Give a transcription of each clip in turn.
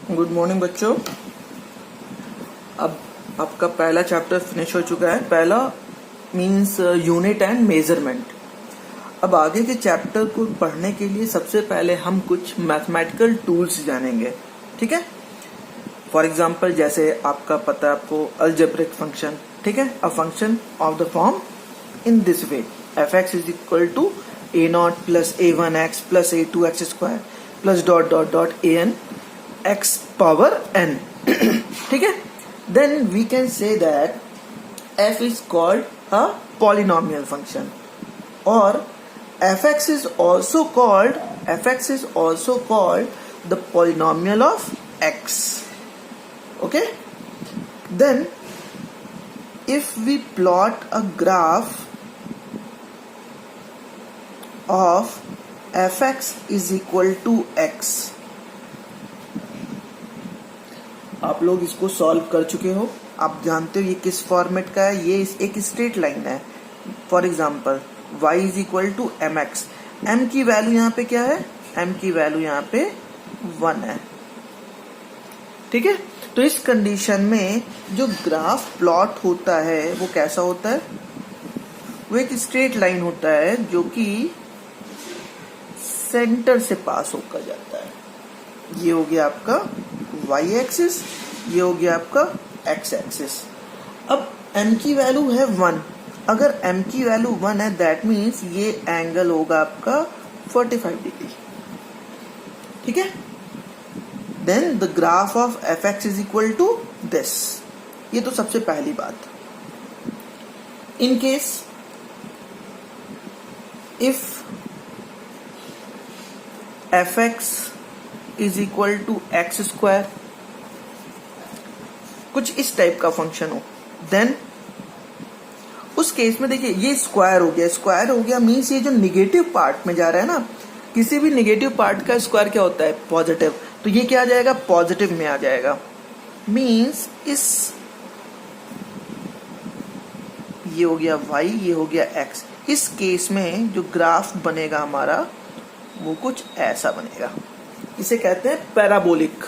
Good morning बच्चों। अब आपका पहला चैप्टर फिनिश हो चुका है। पहला मींस यूनिट एंड मेजरमेंट। अब आगे के चैप्टर को पढ़ने के लिए सबसे पहले हम कुछ मैथमेटिकल टूल्स जानेंगे, ठीक है। फॉर एग्जाम्पल जैसे आपका पता है आपको अलजेब्रिक फंक्शन, ठीक है। A function of the form in this way f(x) is equal to a0 plus a1x plus a2x square plus dot dot dot an x power n ठीक है। Then we can say that f is called a polynomial function or fx is also called the polynomial of x. Okay, then if we plot a graph of fx is equal to x, आप लोग इसको solve कर चुके हो, आप जानते हो ये किस फॉर्मेट का है। ये एक स्ट्रेट लाइन है। For example y is equal to mx, m की वैल्यू यहाँ पे क्या है, m की वैल्यू यहाँ पे 1 है, ठीक है। तो इस कंडीशन में जो ग्राफ प्लॉट होता है वो कैसा होता है, वो एक स्ट्रेट लाइन होता है जो कि सेंटर से पास होकर जाता है। ये हो गया आपका y एक्सिस, ये हो गया आपका x एक्सिस। अब m की वैल्यू है 1, अगर m की वैल्यू 1 है दैट मीन्स ये एंगल होगा आपका 45 डिग्री, ठीक है। Then the graph of fx is equal to this. ये तो सबसे पहली बात। In case if fx is equal to x square, कुछ इस टाइप का फंक्शन हो, देन उस केस में देखिए ये स्क्वायर हो गया मीन्स ये जो निगेटिव पार्ट में जा रहा है ना, किसी भी निगेटिव पार्ट का स्क्वायर क्या होता है, पॉजिटिव। तो ये क्या आ जाएगा, पॉजिटिव में आ जाएगा। मीन्स ये हो गया y, ये हो गया x। इस केस में जो ग्राफ बनेगा हमारा वो कुछ ऐसा बनेगा। इसे कहते हैं पैराबोलिक,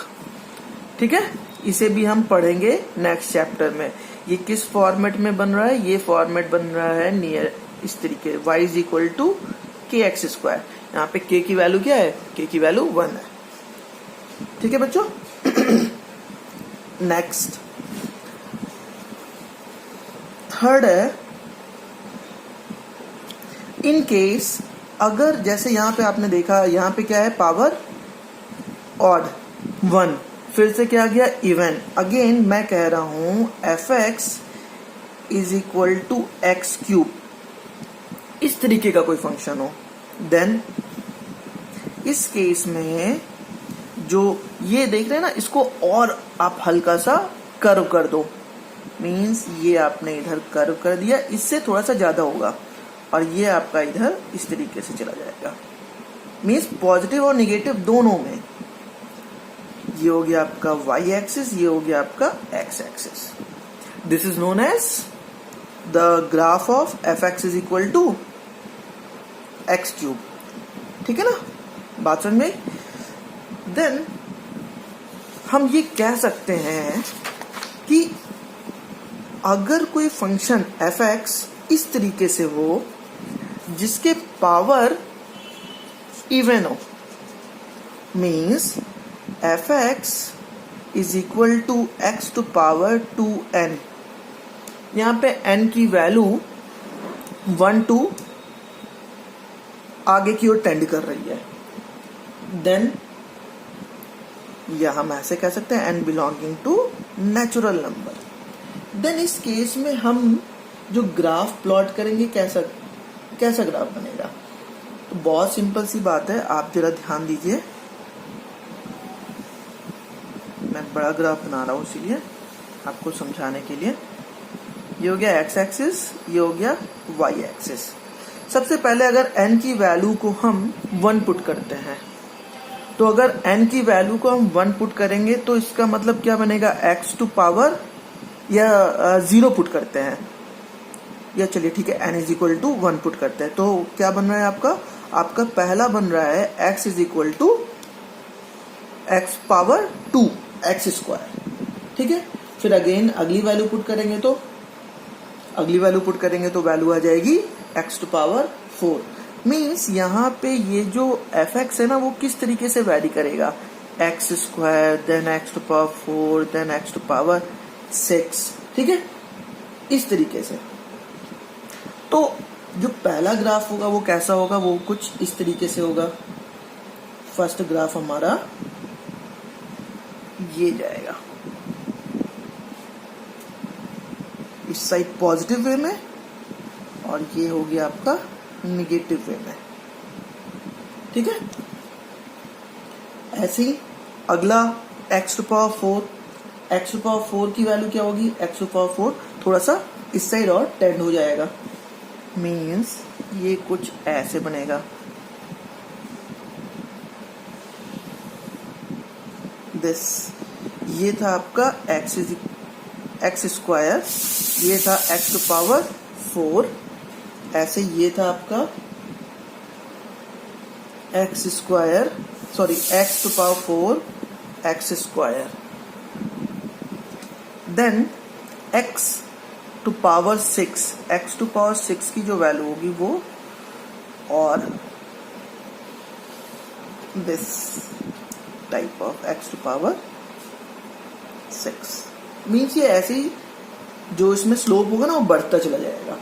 ठीक है। इसे भी हम पढ़ेंगे नेक्स्ट चैप्टर में। ये किस फॉर्मेट में बन रहा है, ये फॉर्मेट बन रहा है नियर इस तरीके, y इज इक्वल टू के एक्स स्क्वायर। यहाँ पे k की वैल्यू क्या है, k की वैल्यू 1 है, ठीक है बच्चों। नेक्स्ट थर्ड है, इन केस अगर जैसे यहाँ पे आपने देखा, यहाँ पे क्या है, पावर ऑड 1, फिर से क्या आ गया, इवन। अगेन मैं कह रहा हूं fx is equal to x cube, इस तरीके का कोई फंक्शन हो, देन इस केस में जो ये देख रहे हैं ना, इसको और आप हल्का सा कर्व कर दो। मीन्स ये आपने इधर कर्व कर दिया, इससे थोड़ा सा ज्यादा होगा, और ये आपका इधर इस तरीके से चला जाएगा। मीन्स पॉजिटिव और निगेटिव दोनों में। ये हो गया आपका y एक्सिस, ये हो गया आपका x axis. This is known as the graph of fx is equal to x cube, ठीक है ना, बात समझ में। देन हम ये कह सकते हैं कि अगर कोई फंक्शन fx इस तरीके से हो जिसके पावर इवन हो, means fx is equal to x to power 2n। यहाँ पे n की वैल्यू 1 to आगे की ओर टेंड कर रही है। देन या हम ऐसे कह सकते हैं n belonging to natural number. Then इस केस में हम जो ग्राफ प्लॉट करेंगे कैसा ग्राफ बनेगा, तो बहुत सिंपल सी बात है, आप जरा ध्यान दीजिए। मैं बड़ा ग्राफ बना रहा हूँ इसीलिए आपको समझाने के लिए। ये हो गया x एक्सिस, ये हो गया y एक्सिस। सबसे पहले अगर n की वैल्यू को हम 1 पुट करते हैं, तो अगर n की वैल्यू को हम 1 पुट करेंगे तो इसका मतलब क्या बनेगा, x टू पावर या 0 पुट करते हैं, या चलिए ठीक है n is equal to 1 put करते हैं, तो क्या बन रहा है आपका पहला बन रहा है x is equal to x power 2, x square, ठीक है। फिर अगेन अगली वैल्यू पुट करेंगे तो वैल्यू आ जाएगी एक्स टू पावर 4। मीन्स यहाँ पे ये जो एफ एक्स है ना वो किस तरीके से वैरी करेगा, x square then x to power 4 then x to power 6, ठीक है, इस तरीके से। तो जो पहला ग्राफ होगा वो कैसा होगा, वो कुछ इस तरीके से होगा। फर्स्ट ग्राफ हमारा ये जाएगा इस साइड पॉजिटिव वे में और ये हो गया आपका निगेटिव वे में, ठीक है। ऐसे ही अगला एक्स टू पावर 4 की वैल्यू क्या होगी, एक्स टू पावर 4 थोड़ा सा इस साइड और टेंड हो जाएगा, मीन्स ये कुछ ऐसे बनेगा, दिस। ये था आपका एक्स स्क्वायर, ये था एक्स टू पावर 4, ऐसे ये था आपका x to power 4 x square, then x to power 6 की जो वैल्यू होगी वो, और this type of x to power 6। Means ये ऐसे ही जो इसमें स्लोप होगा ना वो बढ़ता चला जाएगा,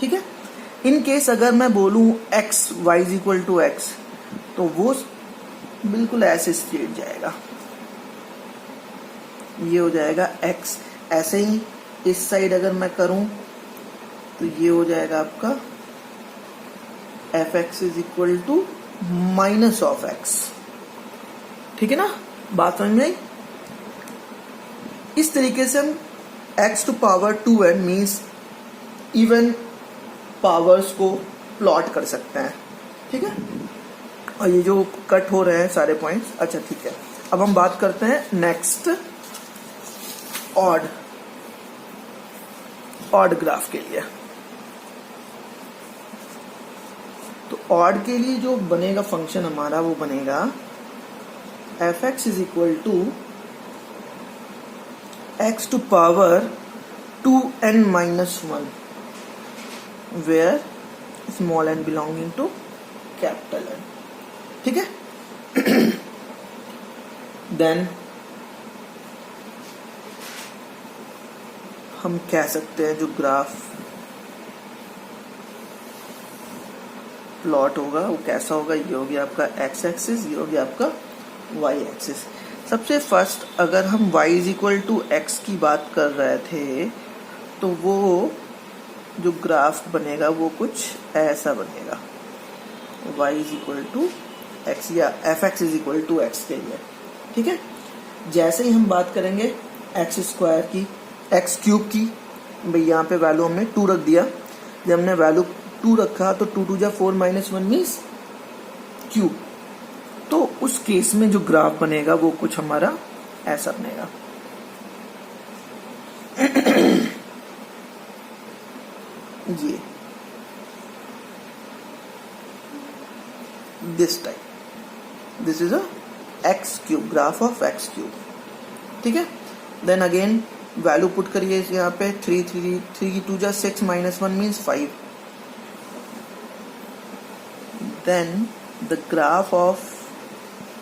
ठीक है। इन केस अगर मैं बोलूं x y is equal to x तो वो बिल्कुल ऐसे स्ट्रेट जाएगा, ये हो जाएगा एक्स। ऐसे ही इस साइड अगर मैं करूं तो ये हो जाएगा आपका f x is equal to minus of x, ठीक है ना, बात समझ में आई। इस तरीके से हम x to power 2n means even powers को प्लॉट कर सकते हैं, ठीक है। और ये जो कट हो रहे हैं सारे पॉइंट्स, अच्छा ठीक है। अब हम बात करते हैं नेक्स्ट ऑड ग्राफ के लिए। तो ऑड के लिए जो बनेगा फंक्शन हमारा वो बनेगा f x is equal to x to power 2n minus 1 where small n belonging to capital N, ठीक है। देन हम कह सकते हैं जो ग्राफ प्लॉट होगा वो कैसा होगा, ये हो गया आपका एक्स एक्सिस, ये हो गया आपका वाई एक्सिस। सबसे फर्स्ट अगर हम y is equal to x की बात कर रहे थे तो वो जो ग्राफ बनेगा वो कुछ ऐसा बनेगा, y is equal to x या f x is equal to x के लिए, ठीक है। जैसे ही हम बात करेंगे एक्स स्क्वायर की, एक्स क्यूब की, भाई यहाँ पे वैल्यू हमने 2 रख दिया। जब हमने वैल्यू 2 रखा तो 2 2 4 -1 मीन्स क्यूब। तो उस केस में जो ग्राफ बनेगा वो कुछ हमारा ऐसा बनेगा। ये this type, this is a x cube, graph of x cube, ठीक है। देन अगेन वैल्यू पुट करिए यहाँ पे 3 की 2 जा 6 -1 means 5। Then the graph of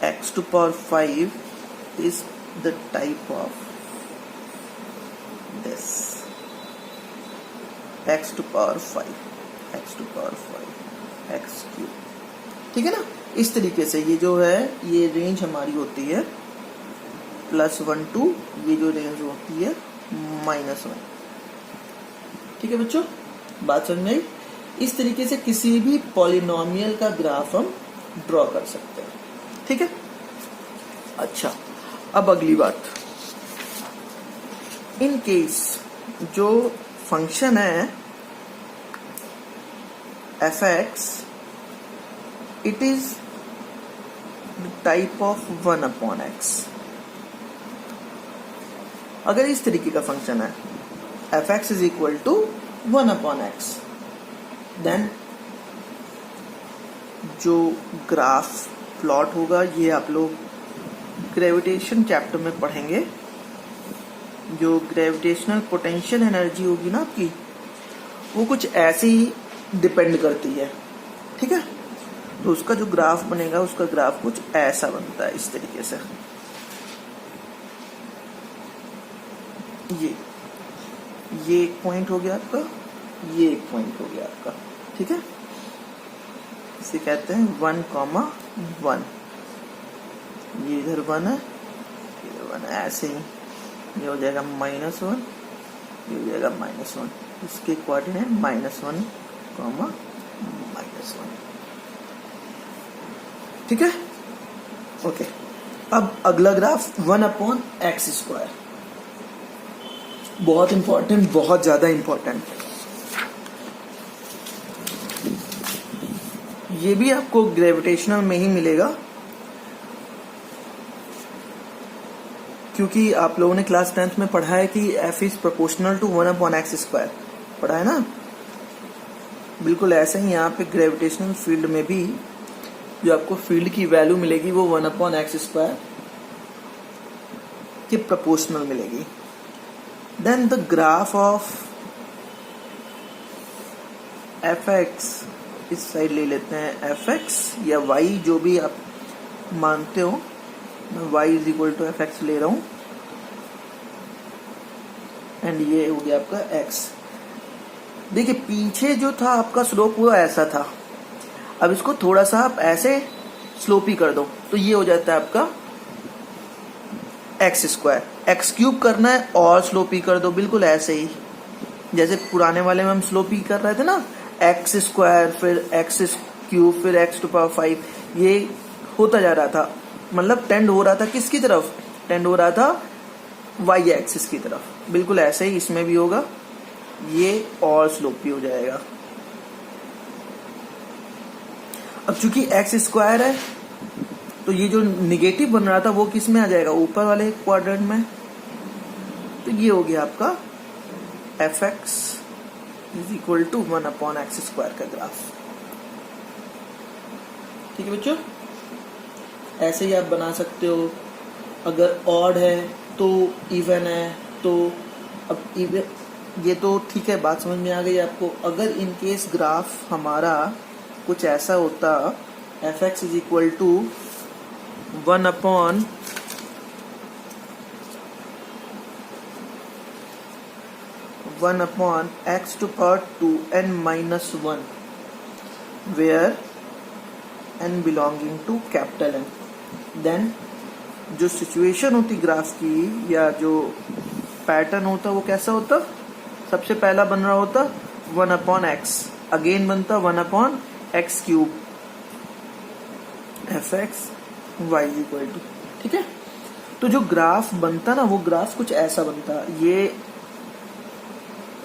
x to power 5 is the type of this x to power 5 x cube, ठीक है ना। इस तरीके से ये जो है ये रेंज हमारी होती है +1 to ये जो रेंज होती है -1, ठीक है बच्चों, बात समझ में आई। इस तरीके से किसी भी पॉलिनोमियल का ग्राफ हम ड्रॉ कर सकते हैं, ठीक है। अच्छा, अब अगली बात, इन केस जो फंक्शन है f x, it is the type of 1/x। अगर इस तरीके का फंक्शन है f x is equal to 1/x, then जो ग्राफ प्लॉट होगा ये आप लोग ग्रेविटेशन चैप्टर में पढ़ेंगे, जो ग्रेविटेशनल पोटेंशियल एनर्जी होगी ना आपकी, वो कुछ ऐसे ही डिपेंड करती है, ठीक है। तो उसका जो ग्राफ बनेगा, उसका ग्राफ कुछ ऐसा बनता है, इस तरीके से। ये एक पॉइंट हो गया आपका, ये एक पॉइंट हो गया आपका, ठीक है। इसे कहते हैं 1,1। ये इधर 1 है, इधर 1 है, ऐसे ही ये हो जाएगा -1, ये हो जाएगा -1। इसके कोऑर्डिनेट -1, -1, ठीक है। ओके, अब अगला ग्राफ 1/x²। बहुत इंपॉर्टेंट, बहुत ज्यादा इंपॉर्टेंट। ये भी आपको ग्रेविटेशनल में ही मिलेगा, क्योंकि आप लोगों ने क्लास 10th में पढ़ा है कि F is proportional to 1/x², पढ़ा है ना। बिल्कुल ऐसे ही यहाँ पे ग्रेविटेशनल फील्ड में भी जो आपको फील्ड की वैल्यू मिलेगी वो 1/x² के प्रोपोर्शनल मिलेगी। Then the graph of Fx, इस साइड ले लेते हैं, Fx या y जो भी आप मानते हो, मैं y = Fx ले रहा हूं, एंड ये हो गया आपका x। देखिए पीछे जो था आपका स्लोप वो ऐसा था, अब इसको थोड़ा सा आप ऐसे स्लोपी कर दो तो ये हो जाता है आपका x²। x³ करना है और स्लोपी कर दो, बिल्कुल ऐसे ही जैसे पुराने वाले में हम स्लोपी कर रहे थे ना, x², फिर x³, फिर x⁵, ये होता जा रहा था, मतलब टेंड हो रहा था किसकी तरफ, टेंड हो रहा था y एक्सिस की तरफ। बिल्कुल ऐसे ही इसमें भी होगा, ये और स्लोपी हो जाएगा। अब चूंकि x² है तो ये जो निगेटिव बन रहा था वो किस में आ जाएगा, ऊपर वाले क्वाड्रेंट में। तो ये हो गया आपका Fx = 1/x² का ग्राफ, ठीक है बच्चों। ऐसे ही आप बना सकते हो। अगर ऑड है तो इवन है, तो अब इवन, ये तो ठीक है, बात समझ में आ गई आपको। अगर इन केस ग्राफ हमारा कुछ ऐसा होता, Fx = 1/(x², where n belonging to capital N, then जो सिचुएशन होती ग्राफ की या जो पैटर्न होता वो कैसा होता, सबसे पहला बन रहा होता 1/x, अगेन बनता 1/x³, Fx y = ठीक है। तो जो ग्राफ बनता ना, वो ग्राफ कुछ ऐसा बनता। ये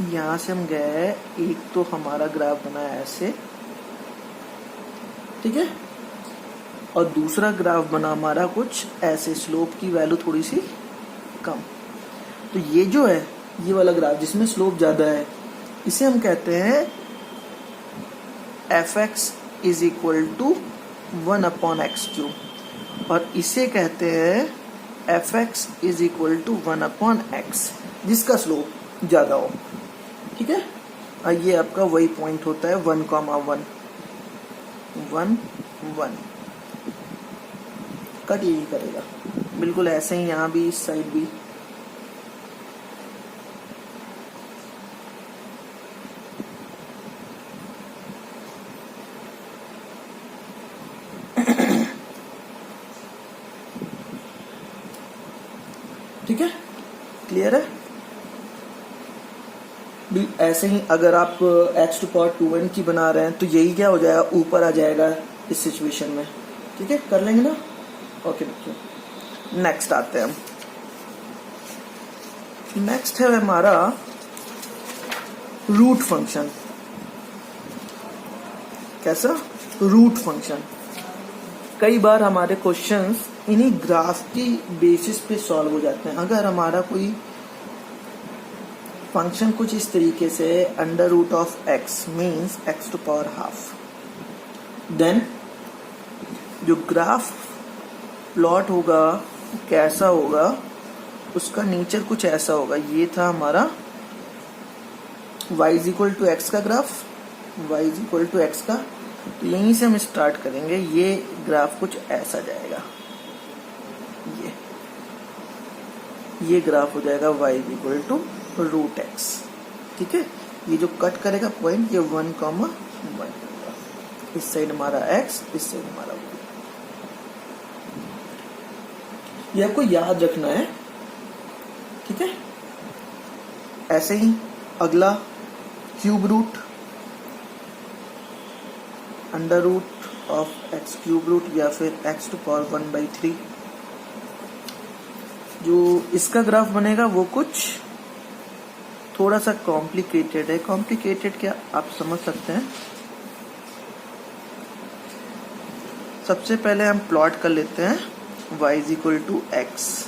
यहां से हम गए, एक तो हमारा ग्राफ बना ऐसे, ठीक है, और दूसरा ग्राफ बना हमारा कुछ ऐसे, स्लोप की वैल्यू थोड़ी सी कम। तो ये जो है, ये वाला ग्राफ जिसमें स्लोप ज्यादा है, इसे हम कहते हैं Fx = 1/x³, और इसे कहते हैं Fx = 1/x, जिसका स्लोप ज्यादा हो, ठीक है। और ये आपका वही पॉइंट होता है 1,1, 1,1 कट यही करेगा, बिल्कुल ऐसे ही यहाँ भी, इस साइड भी। ठीक है, क्लियर है। ऐसे ही अगर आप x⁴ की बना रहे हैं तो यही क्या हो जाएगा, ऊपर आ जाएगा इस सिचुएशन में, ठीक है। कर लेंगे ना, ओके बच्चों। नेक्स्ट आते हैं हम, नेक्स्ट है हमारा रूट फंक्शन। कैसा, रूट फंक्शन। कई बार हमारे क्वेश्चंस इन्हीं ग्राफ की बेसिस पे सॉल्व हो जाते हैं। अगर हमारा कोई फंक्शन कुछ इस तरीके से √(x) मीन्स x⁴, देन जो ग्राफ प्लॉट होगा कैसा होगा, उसका नेचर कुछ ऐसा होगा। ये था हमारा y is equal to x का ग्राफ, y is equal to x का। तो यहीं से हम स्टार्ट करेंगे। ये ग्राफ कुछ ऐसा जाएगा, ये ग्राफ हो जाएगा y is equal to root x. ठीक है, ये जो कट करेगा पॉइंट ये 1,1 होगा। इस साइड हमारा x, इस साइड हमारा y। ये आपको याद रखना है। ठीक है, ऐसे ही अगला cube root, under root of x cube root या फिर x टू पावर 1/3। जो इसका ग्राफ बनेगा वो कुछ थोड़ा सा कॉम्प्लिकेटेड है। कॉम्प्लिकेटेड क्या, आप समझ सकते हैं। सबसे पहले हम प्लॉट कर लेते हैं y is equal to x,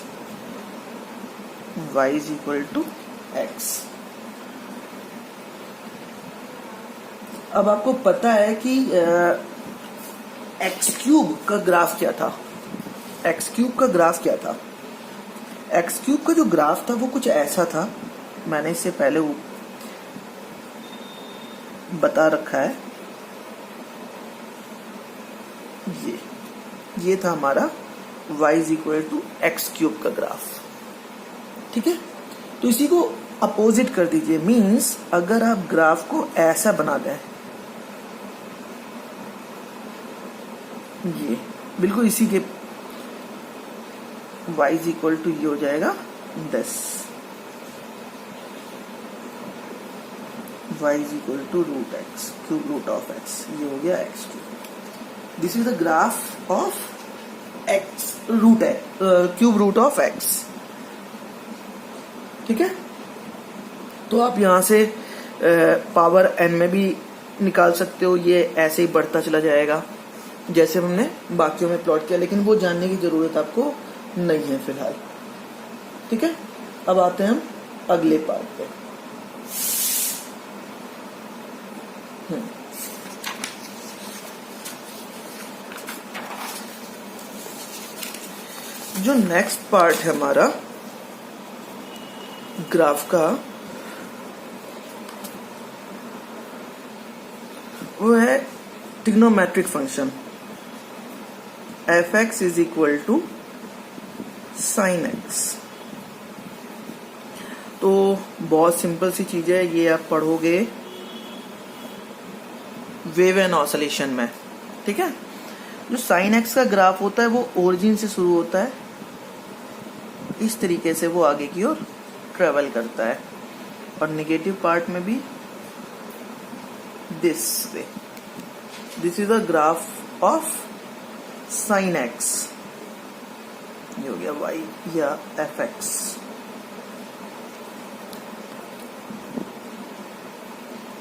y is equal to x. अब आपको पता है कि एक्स क्यूब का ग्राफ क्या था। एक्स क्यूब का ग्राफ क्या था, एक्स क्यूब का जो ग्राफ था वो कुछ ऐसा था। मैंने इससे पहले वो बता रखा है। ये था हमारा y is equal to x cube का ग्राफ। ठीक है, तो इसी को अपोजिट कर दीजिए। मीन्स अगर आप ग्राफ को ऐसा बना दें, ये बिल्कुल इसी के y इज इक्वल टू ये हो जाएगा 10, y is equal to root x, cube root of x. ये हो गया x cube. This is the graph of x root cube root of x. ठीक है, तो आप यहां से पावर n में भी निकाल सकते हो। ये ऐसे ही बढ़ता चला जाएगा जैसे हमने बाकियों में प्लॉट किया, लेकिन वो जानने की जरूरत आपको नहीं है फिलहाल। ठीक है, अब आते हैं हम अगले पार्ट पे। जो नेक्स्ट पार्ट है हमारा ग्राफ का, वो है trigonometric function f x is equal to sine x. तो बहुत सिंपल सी चीज है, ये आप पढ़ोगे वेव एंड ऑसिलेशन में। ठीक है, जो साइन एक्स का ग्राफ होता है वो ओरिजिन से शुरू होता है, इस तरीके से वो आगे की ओर ट्रेवल करता है, और नेगेटिव पार्ट में भी this way. This is the graph of sine x. ये हो गया y या एफ एक्स।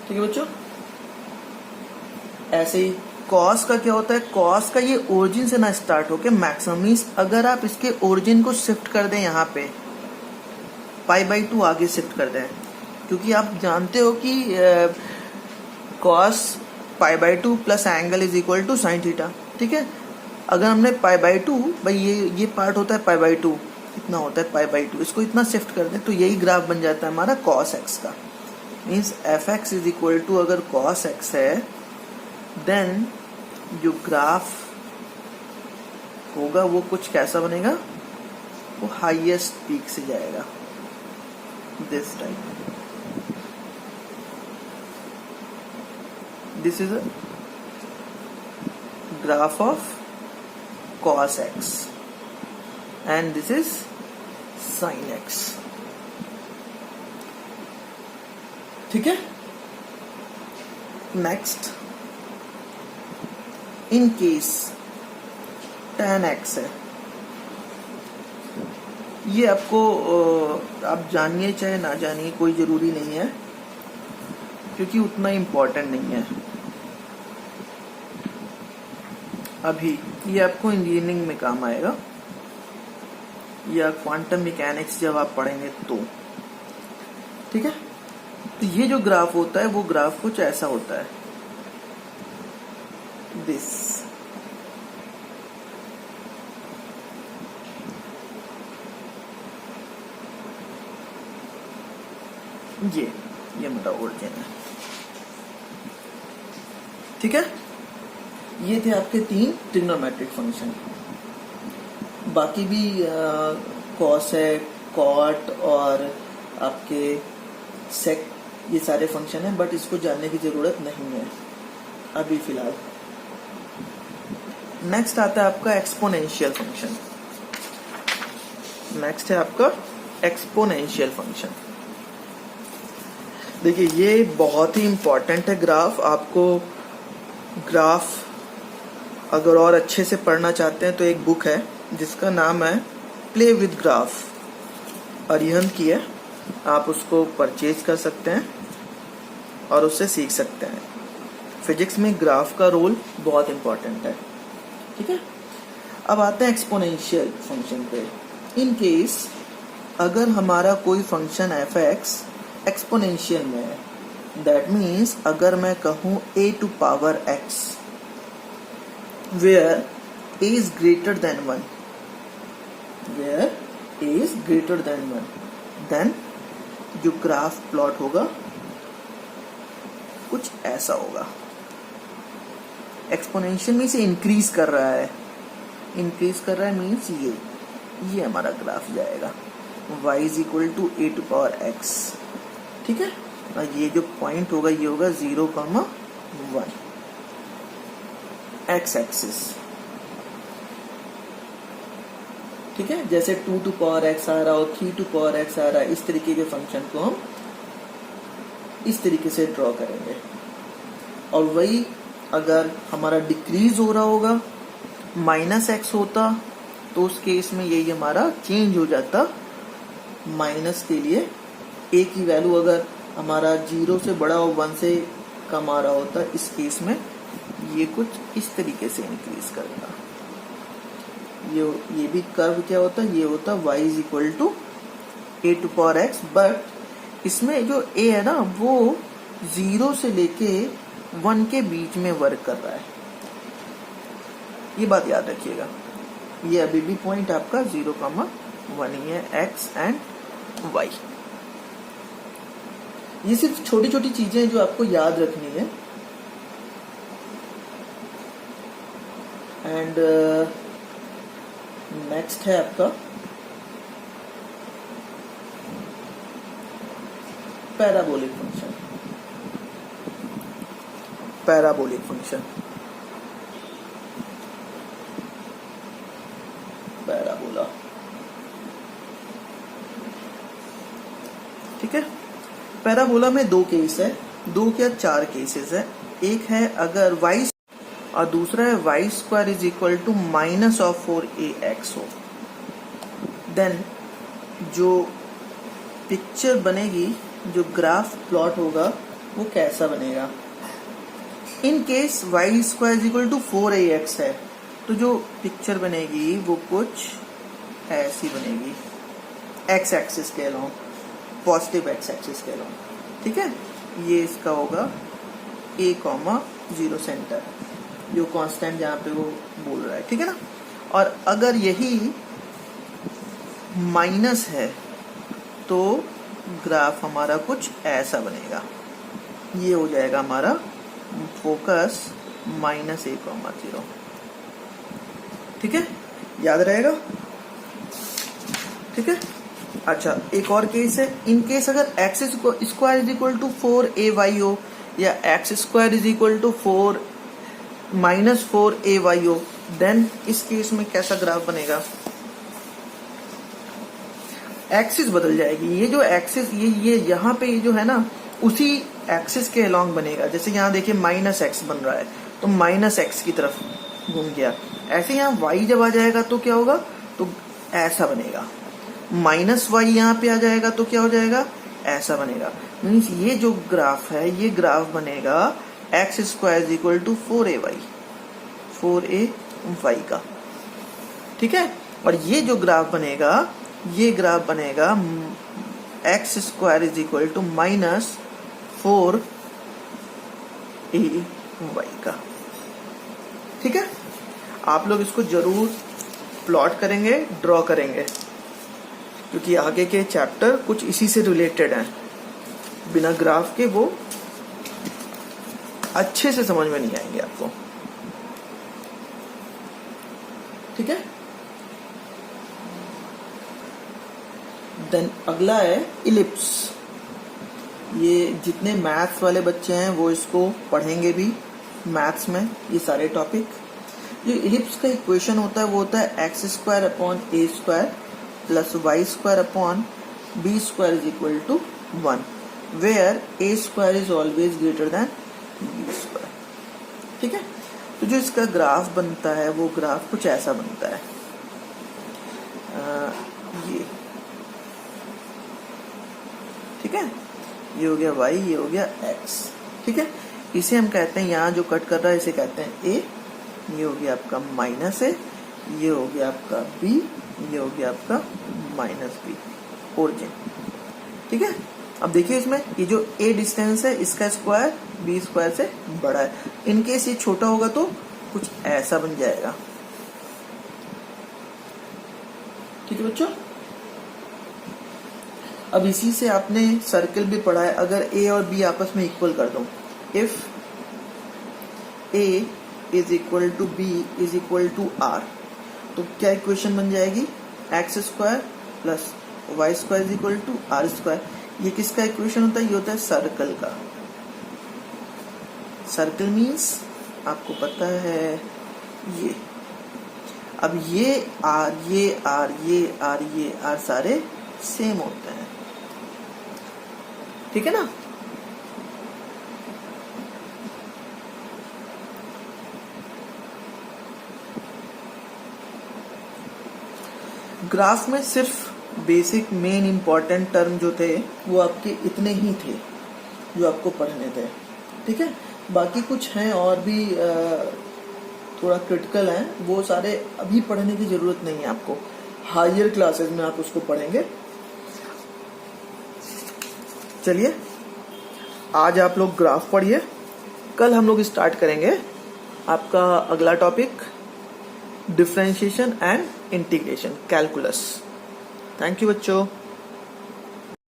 ठीक है बच्चों, ऐसे ही कॉस का क्या होता है, कॉस का ये ओरिजिन से ना स्टार्ट होके मैक्सिमम, मींस अगर आप इसके ओरिजिन को शिफ्ट कर दें यहाँ पे π/2 आगे शिफ्ट कर दें, क्योंकि आप जानते हो कि cos π/2 plus angle is equal to sine theta. ठीक है, अगर हमने π/2, भाई ये पार्ट होता है π/2, इतना होता है π/2, इसको इतना शिफ्ट कर दें तो यही ग्राफ बन जाता है हमारा cos x का। Means f x is equal to, अगर cos x है देन जो ग्राफ होगा वो कुछ कैसा बनेगा, वो हाईएस्ट पीक से जाएगा this type. This is a graph of cos x and this is sin x। ठीक है, next in case tan x है। ये आपको आप जानिए चाहे ना जानिए, कोई जरूरी नहीं है, क्योंकि उतना इम्पोर्टेंट नहीं है अभी। ये आपको इंजीनियरिंग में काम आएगा या क्वांटम मैकेनिक्स जब आप पढ़ेंगे तो। ठीक है, तो ये जो ग्राफ होता है वो ग्राफ कुछ ऐसा होता है, दिस। ये हमारा ओरिजिन है। ठीक है, ये थे आपके 3 ट्रिग्नोमेट्रिक फंक्शन। बाकी भी कॉस है, कॉट और आपके सेक, ये सारे फंक्शन हैं, बट इसको जानने की जरूरत नहीं है अभी फिलहाल। नेक्स्ट आता है आपका एक्सपोनेंशियल फंक्शन। नेक्स्ट है आपका एक्सपोनेंशियल फंक्शन। देखिए ये बहुत ही इंपॉर्टेंट है ग्राफ। आपको ग्राफ अगर और अच्छे से पढ़ना चाहते हैं तो एक बुक है जिसका नाम है प्ले विद ग्राफ, अरिहंत की है। आप उसको परचेज कर सकते हैं और उससे सीख सकते हैं। फिजिक्स में ग्राफ का रोल बहुत इंपॉर्टेंट है। ठीक है, अब आते हैं एक्सपोनेंशियल फंक्शन पे। इन केस अगर हमारा कोई फंक्शन एफ एक्स एक्सपोनेंशियल में है, दैट मीन्स अगर मैं कहूँ a to power x where a is greater than 1, where a is greater than 1, then जो ग्राफ प्लॉट होगा कुछ ऐसा होगा। एक्सपोनेंशियल में से इंक्रीज कर रहा है, इंक्रीज कर रहा है मीन्स ये हमारा ग्राफ जाएगा y is equal to a to power x। ठीक है, और ये जो पॉइंट होगा ये होगा 0,1 x एक्सिस। ठीक है, जैसे 2 टू पावर x आ रहा हो, 3 टू पावर x आ रहा है, इस तरीके के फंक्शन को हम इस तरीके से ड्रॉ करेंगे। और वही अगर हमारा डिक्रीज हो रहा होगा, -x होता, तो उस केस में यही हमारा चेंज हो जाता माइनस के लिए। a की वैल्यू अगर हमारा 0 से बड़ा और 1 से कम आ रहा होता, इस केस में ये कुछ इस तरीके से इंक्रीज करता। ये भी कर्व क्या होता, ये होता y is equal to a to power x, but इसमें जो a है ना वो 0 से लेके 1 के बीच में वर्क कर रहा है। ये बात याद रखिएगा, ये अभी भी पॉइंट आपका 0,1 ही है, x एंड y। ये सिर्फ छोटी छोटी चीजें जो आपको याद रखनी है। एंड नेक्स्ट है आपका parabolic function. Parabolic function, parabola. ठीक है, पैराबोला में 2 केस है, 2 क्या 4 केसेस है। एक है अगर y और दूसरा है y square is equal to -4ax हो, देन जो पिक्चर बनेगी, जो ग्राफ प्लॉट होगा वो कैसा बनेगा। In case y square is equal to 4ax है, तो जो पिक्चर बनेगी वो कुछ ऐसी बनेगी, x एक्सिस के अलोंग, पॉजिटिव x एक्सिस के अलोंग। ठीक है, ये इसका होगा a,0 सेंटर, जो कांस्टेंट जहाँ पे वो बोल रहा है। ठीक है ना, और अगर यही माइनस है तो ग्राफ हमारा कुछ ऐसा बनेगा, ये हो जाएगा हमारा फोकस -a,0। ठीक है, याद रहेगा। ठीक है, अच्छा एक और केस है। इन केस अगर x square is equal to 4ay हो या x square is equal to -4ay हो, देन इस केस में कैसा ग्राफ बनेगा, एक्सिस बदल जाएगी। ये जो एक्सिस ये यहाँ पे ये जो है ना उसी एक्सिस के अलोंग बनेगा। जैसे यहाँ देखिए -x बन रहा है तो -x की तरफ घूम गया। ऐसे यहाँ y जब आ जाएगा तो क्या होगा, तो ऐसा बनेगा। -y यहाँ पे आ जाएगा तो क्या हो जाएगा, ऐसा बनेगा। मीन्स ये जो ग्राफ है ये ग्राफ बनेगा x square is equal to 4ay का। ठीक है, और ये जो ग्राफ बनेगा ये ग्राफ बनेगा x square is equal to -4ay का। ठीक है, आप लोग इसको जरूर प्लॉट करेंगे, ड्रॉ करेंगे, क्योंकि आगे के चैप्टर कुछ इसी से रिलेटेड हैं। बिना ग्राफ के वो अच्छे से समझ में नहीं आएंगे आपको। ठीक है। देन अगला है इलिप्स। ये जितने मैथ्स वाले बच्चे हैं वो इसको पढ़ेंगे भी मैथ्स में, ये सारे टॉपिक। जो इलिप्स का इक्वेशन होता है वो होता है x square upon a square plus y square upon b square is equal to 1, where a square is always greater than b square. ठीक है। तो जो इसका ग्राफ बनता है वो ग्राफ कुछ ऐसा बनता है, ये। ठीक है। ये हो गया y, ये हो गया x। ठीक है। इसे हम कहते हैं, यहाँ जो कट कर रहा है इसे कहते हैं a, ये हो गया आपका माइनस a, ये हो गया आपका b, ये हो गया आपका माइनस b, ओरिजिन। ठीक है। अब देखिए इसमें ये जो a डिस्टेंस है इसका स्क्वायर b स्क्वायर से बड़ा है। इनकेस ये छोटा होगा तो कुछ ऐसा बन जाएगा। ठीक है बच्चों। अब इसी से आपने सर्कल भी पढ़ा है। अगर a और b आपस में इक्वल कर दो, if a is equal to b is equal to r, तो क्या इक्वेशन बन जाएगी? X square plus y square is equal to r square. ये किसका इक्वेशन होता है? ये होता है सर्कल का। सर्कल मीन्स आपको पता है ये। अब ये आर, ये आर, ये आर, ये आर सारे सेम होते हैं। ठीक है ना। ग्राफ में सिर्फ बेसिक मेन इंपॉर्टेंट टर्म जो थे वो आपके इतने ही थे जो आपको पढ़ने थे। ठीक है। बाकी कुछ हैं और भी थोड़ा क्रिटिकल हैं, वो सारे अभी पढ़ने की जरूरत नहीं है आपको, हायर क्लासेस में आप उसको पढ़ेंगे। चलिए आज आप लोग ग्राफ पढ़िए, कल हम लोग स्टार्ट करेंगे आपका अगला topic differentiation and integration, calculus. Thank you बच्चों।